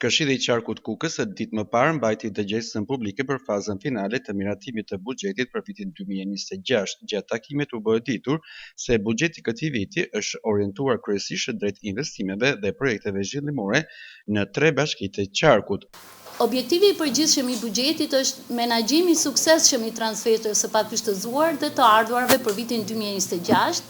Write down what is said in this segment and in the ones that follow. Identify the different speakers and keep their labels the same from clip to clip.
Speaker 1: Këshilli i Qarkut Kukës ditë më parë mbajti dëgjesën publike për fazën finale të miratimit të buxhetit për vitin 2026. Gjatë takimit u bë ditur se buxheti këtij viti është orientuar kryesisht drejt investimeve dhe projekteve zhvillimore në 3 bashkitë të Qarkut.
Speaker 2: Objektivi i përgjithshëm i buxhetit është menaxhimi i suksesshëm i transfereve së pakushtëzuar dhe të ardhurave për vitin 2026,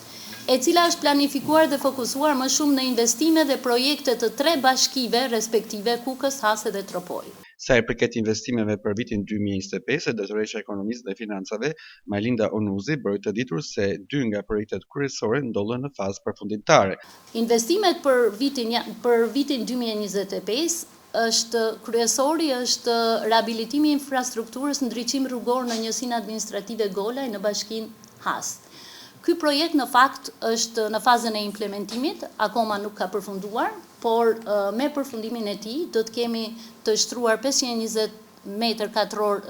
Speaker 2: e cila është planifikuar dhe fokusuar më shumë në investime dhe projekte të 3 bashkive respektive Kukës, Hase dhe Tropoj.
Speaker 1: Sa i përket investimeve për vitin 2025, Drejtoresha e Ekonomisë dhe Financave, Majlinda Onuzi, bëri të ditur se 2 nga projektet kryesore ndodhen në fazë përfundimtare.
Speaker 2: Investimet për vitin 2025 kryesori është rehabilitimi i infrastrukturës ndriçim rrugor në njësinë administrative Golaj në bashkinë Has. Ky projekt në fakt është në fazën e implementimit, akoma nuk ka përfunduar, por me përfundimin e tij do të kemi të shtruar 520 metër katror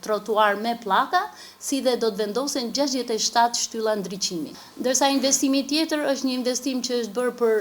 Speaker 2: trotuar me pllaka, si dhe do të vendosen 67 shtylla ndriçimi. Ndërsa investimi tjetër është një investim që është bërë për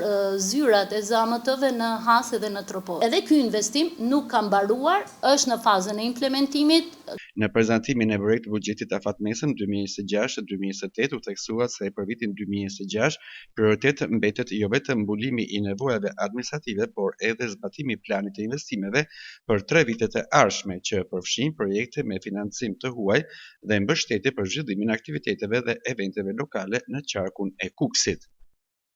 Speaker 2: zyrat e ZAMT-ve në Hase dhe në Tropoj. Edhe ky investim nuk ka mbaruar, është në fazën e implementimit.
Speaker 1: Në prezantimin e projektit të buxhetit afatmesëm 2026-2028 u theksua se për vitin 2026 prioritet mbetet jo vetëm mbulimi i nevojave administrative, por edhe zbatimi i planit të investimeve për 3 vitet e ardhshme, që përfshin projekte me financim të huaj dhe mbështetje për zhvillimin e aktiviteteve dhe eventeve lokale në Qarkun e Kukësit.